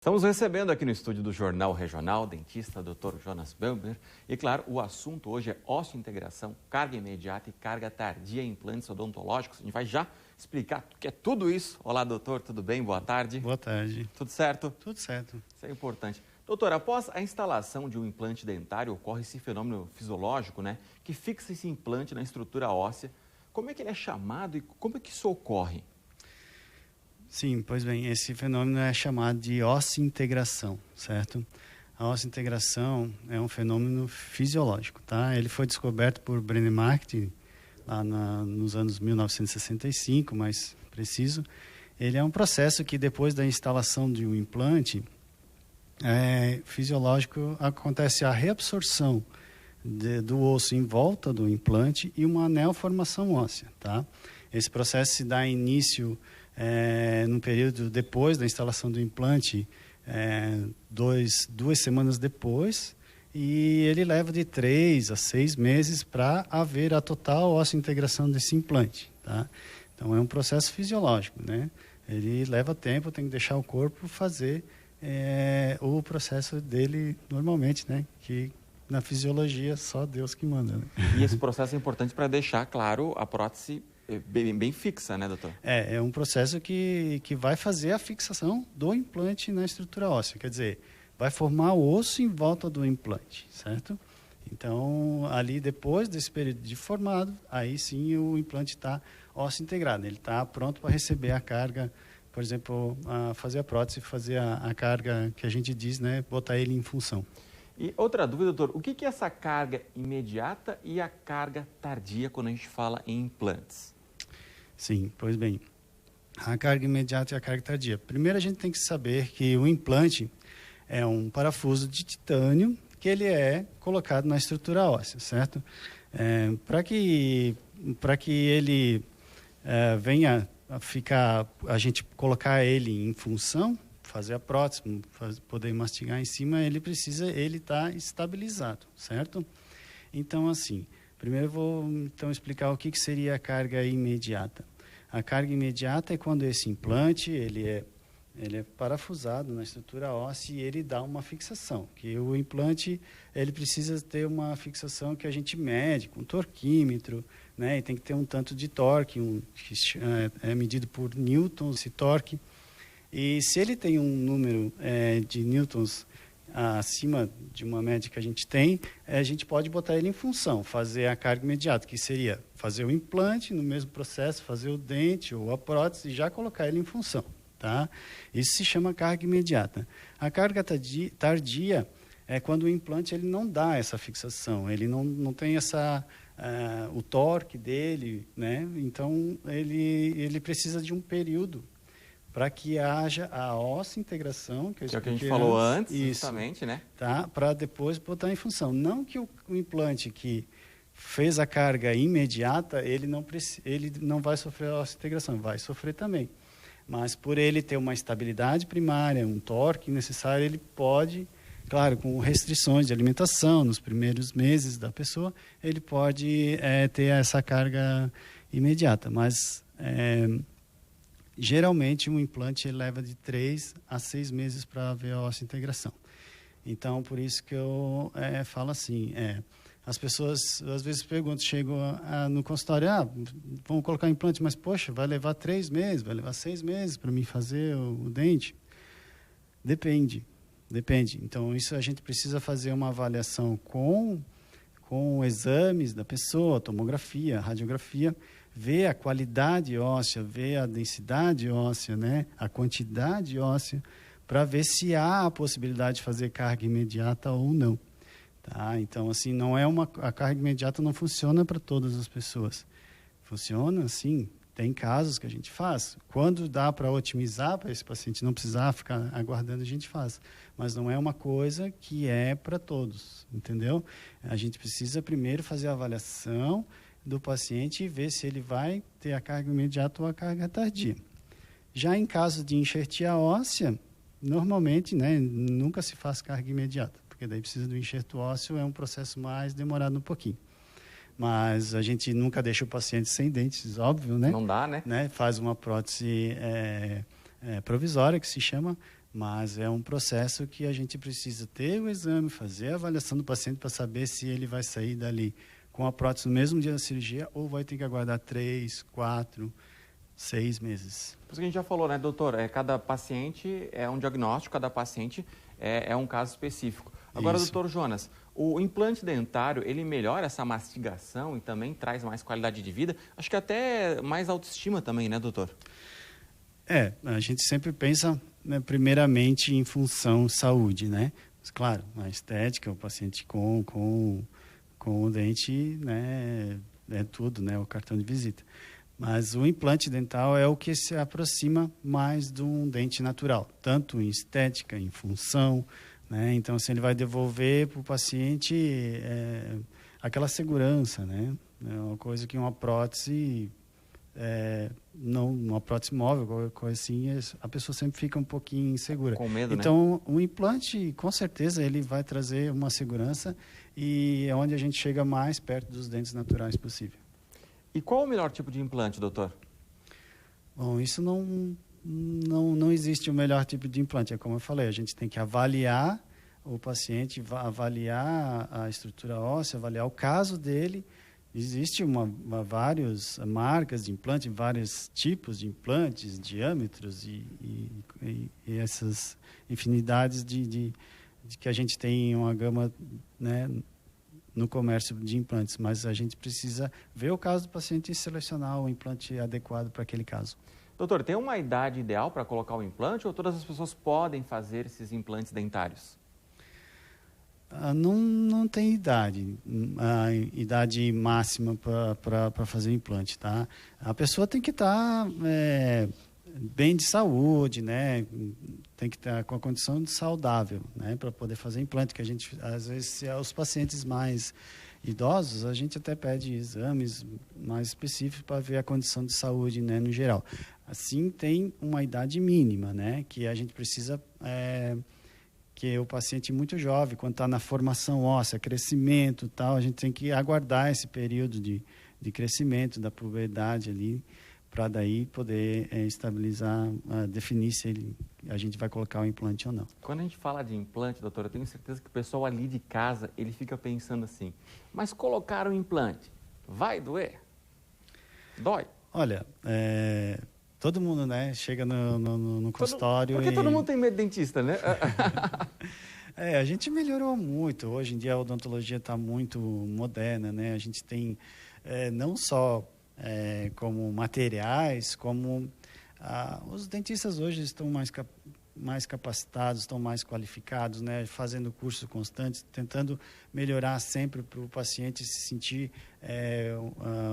Estamos recebendo aqui no estúdio do Jornal Regional, dentista Dr. Jonas Belmer. E claro, o assunto hoje é osteointegração, carga imediata e carga tardia em implantes odontológicos. A gente vai já explicar o que é tudo isso. Olá, doutor, tudo bem? Boa tarde. Boa tarde. Tudo certo? Tudo certo. Isso é importante. Doutor, após a instalação de um implante dentário, ocorre esse fenômeno fisiológico, né? Que fixa esse implante na estrutura óssea. Como é que ele é chamado e como é que isso ocorre? Sim, pois bem, esse fenômeno é chamado de osseintegração, certo? A osseintegração é um fenômeno fisiológico, tá? Ele foi descoberto por Brennemarkt lá nos anos 1965, mais preciso. Ele é um processo que depois da instalação de um implante fisiológico acontece a reabsorção do osso em volta do implante e uma neoformação óssea, tá? Esse processo se dá início no período depois da instalação do implante, 2 semanas depois, e ele leva de 3 a 6 meses para haver a total osseintegração desse implante, tá? Então é um processo fisiológico, né? Ele leva tempo, tem que deixar o corpo fazer o processo dele normalmente, né? Que na fisiologia só Deus que manda, né? E esse processo é importante para deixar, claro, a prótese bem fixa, né, doutor? É um processo que vai fazer a fixação do implante na estrutura óssea. Quer dizer, vai formar o osso em volta do implante, certo? Então, ali depois desse período de formado, aí sim o implante está ósseo integrado. Ele está pronto para receber a carga, por exemplo, fazer a prótese, fazer a carga que a gente diz, né, botar ele em função. E outra dúvida, doutor, o que é essa carga imediata e a carga tardia quando a gente fala em implantes? Sim, pois bem, a carga imediata e a carga tardia. Primeiro a gente tem que saber que o implante é um parafuso de titânio que ele é colocado na estrutura óssea, certo? Para que ele venha a ficar, a gente colocar ele em função, fazer a prótese, poder mastigar em cima, ele estar estabilizado, certo? Então, assim, primeiro eu vou então explicar o que seria a carga imediata. A carga imediata é quando esse implante ele é parafusado na estrutura óssea e ele dá uma fixação. Que o implante ele precisa ter uma fixação que a gente mede com torquímetro, né? E tem que ter um tanto de torque, que é medido por newtons esse torque. E se ele tem um número de newtons acima de uma média que a gente tem, a gente pode botar ele em função, fazer a carga imediata, que seria fazer o implante no mesmo processo, fazer o dente ou a prótese e já colocar ele em função, tá? Isso se chama carga imediata. A carga tardia é quando o implante ele não dá essa fixação, ele não tem o torque dele, né? Então ele precisa de um período para que haja a osseintegração, que é o que a gente falou antes, isso, justamente, né? Tá? Para depois botar em função. Não que o implante que fez a carga imediata, ele não vai sofrer a osseintegração, vai sofrer também. Mas por ele ter uma estabilidade primária, um torque necessário, ele pode, claro, com restrições de alimentação nos primeiros meses da pessoa, ele pode ter essa carga imediata. Mas geralmente, um implante leva de 3 a 6 meses para haver a osseintegração. Então, por isso que eu falo assim, as pessoas às vezes perguntam, chegam no consultório, vamos colocar implante, mas poxa, vai levar 3 meses, vai levar 6 meses para mim fazer o dente? Depende. Então, isso a gente precisa fazer uma avaliação com exames da pessoa, tomografia, radiografia, ver a qualidade óssea, ver a densidade óssea, né? A quantidade óssea, para ver se há a possibilidade de fazer carga imediata ou não. Tá? Então, assim, a carga imediata não funciona para todas as pessoas. Funciona, sim, tem casos que a gente faz. Quando dá para otimizar, para esse paciente não precisar ficar aguardando, a gente faz. Mas não é uma coisa que é para todos, entendeu? A gente precisa primeiro fazer a avaliação do paciente e ver se ele vai ter a carga imediata ou a carga tardia. Já em caso de enxertia óssea, normalmente, né, nunca se faz carga imediata, porque daí precisa do enxerto ósseo, é um processo mais demorado um pouquinho. Mas a gente nunca deixa o paciente sem dentes, óbvio, né? Não dá, né? Faz uma prótese provisória, que se chama, Mas é um processo que a gente precisa ter o exame, fazer a avaliação do paciente para saber se ele vai sair dali com a prótese no mesmo dia da cirurgia ou vai ter que aguardar 3, 4, 6 meses. Por isso que a gente já falou, né, doutor? Cada paciente é um diagnóstico, cada paciente é um caso específico. Agora, Isso. doutor Jonas, o implante dentário, ele melhora essa mastigação e também traz mais qualidade de vida? Acho que até mais autoestima também, né, doutor? A gente sempre pensa, né, primeiramente em função saúde, né? Mas, claro, a estética, o paciente com o dente, né, é tudo, né, o cartão de visita. Mas o implante dental é o que se aproxima mais de um dente natural, tanto em estética, em função, né? Então, assim, ele vai devolver para o paciente aquela segurança, né? É uma coisa que uma prótese, não, uma prótese móvel, qualquer coisa assim, a pessoa sempre fica um pouquinho insegura. Com medo, então, né? o implante, com certeza, ele vai trazer uma segurança e é onde a gente chega mais perto dos dentes naturais possível. E qual o melhor tipo de implante, doutor? Bom, isso não existe o melhor tipo de implante. É como eu falei, a gente tem que avaliar o paciente, avaliar a estrutura óssea, avaliar o caso dele. Existe várias marcas de implante, vários tipos de implantes, diâmetros e essas infinidades de que a gente tem uma gama, né, no comércio de implantes, mas a gente precisa ver o caso do paciente e selecionar o implante adequado para aquele caso. Doutor, tem uma idade ideal para colocar o implante ou todas as pessoas podem fazer esses implantes dentários? Não tem a idade máxima para fazer o implante, tá? A pessoa tem que estar bem de saúde, né? Tem que estar com a condição de saudável, né? Para poder fazer implante, que a gente, às vezes, se é os pacientes mais idosos, a gente até pede exames mais específicos para ver a condição de saúde, né, no geral. Assim, tem uma idade mínima, né? Que a gente precisa... que o paciente muito jovem, quando está na formação óssea, crescimento e tal, a gente tem que aguardar esse período de crescimento da puberdade ali, para daí poder estabilizar, definir se a gente vai colocar o implante ou não. Quando a gente fala de implante, doutor, eu tenho certeza que o pessoal ali de casa, ele fica pensando assim, mas colocar o implante, vai doer? Dói? Olha, todo mundo, né, chega no consultório Porque todo mundo tem medo de dentista, né? A gente melhorou muito. Hoje em dia a odontologia está muito moderna, né? A gente tem não só como materiais, como os dentistas hoje estão mais capacitados, estão mais qualificados, né? Fazendo cursos constantes, tentando melhorar sempre para o paciente se sentir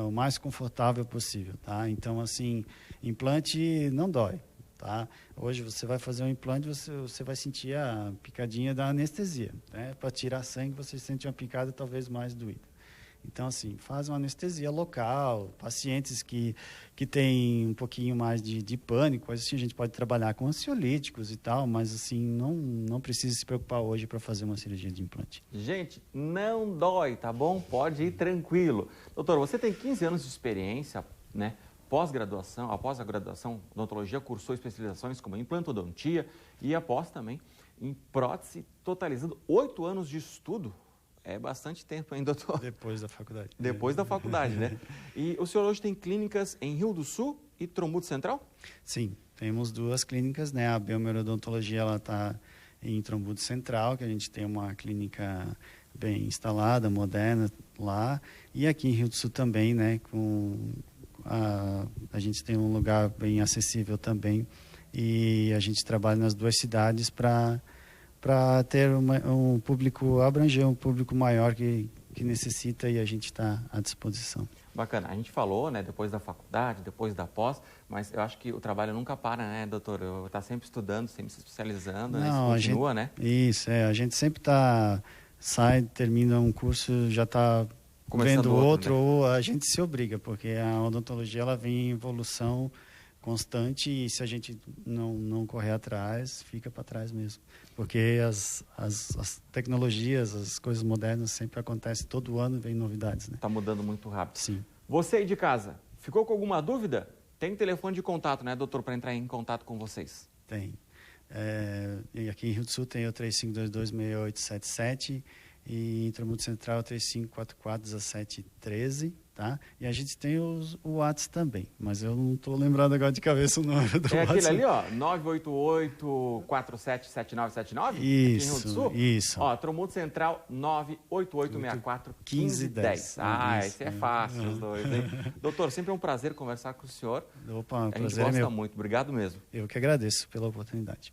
o mais confortável possível, tá? Então, assim, implante não dói, tá? Hoje você vai fazer um implante, você vai sentir a picadinha da anestesia, né? Para tirar sangue, você sente uma picada talvez mais doída. Então, assim, faz uma anestesia local, pacientes que têm um pouquinho mais de pânico, assim, a gente pode trabalhar com ansiolíticos e tal, mas, assim, não precisa se preocupar hoje para fazer uma cirurgia de implante. Gente, não dói, tá bom? Pode ir tranquilo. Doutor, você tem 15 anos de experiência, né? Após a graduação, odontologia, cursou especializações como implantodontia e após também em prótese, totalizando 8 anos de estudo. É bastante tempo, hein, doutor? Depois da faculdade. Depois da faculdade, né? E o senhor hoje tem clínicas em Rio do Sul e Trombudo Central? Sim, temos 2 clínicas, né? A Biomerodontologia, ela está em Trombudo Central, que a gente tem uma clínica bem instalada, moderna lá. E aqui em Rio do Sul também, né? A gente tem um lugar bem acessível também. E a gente trabalha nas 2 cidades para ter um público, abranger um público maior que necessita e a gente está à disposição. Bacana. A gente falou, né, depois da faculdade, depois da pós, mas eu acho que o trabalho nunca para, né, doutor? Está sempre estudando, sempre se especializando, né? Isso continua, né? Isso, a gente sempre sai, termina um curso, já está vendo outro, né? Ou a gente se obriga, porque a odontologia ela vem em evolução constante e se a gente não correr atrás, fica para trás mesmo. Porque as tecnologias, as coisas modernas sempre acontecem, todo ano vem novidades, né? Está mudando muito rápido. Sim. Você aí de casa, ficou com alguma dúvida? Tem telefone de contato, né, doutor, para entrar em contato com vocês? Tem. E aqui em Rio do Sul tem o 35226877 e em Tramuto Central 35441713, tá? E a gente tem o WhatsApp também, mas eu não estou lembrado agora de cabeça o número do WhatsApp. É aquele ali, ó, 988-477979? Isso, aqui em Rio do Sul? isso. Ó, Tramuto Central 988641510. Ah, isso, esse é fácil, os dois, hein? Doutor, sempre é um prazer conversar com o senhor. Opa, a gente prazer gosta é meu. muito. Obrigado mesmo. Eu que agradeço pela oportunidade.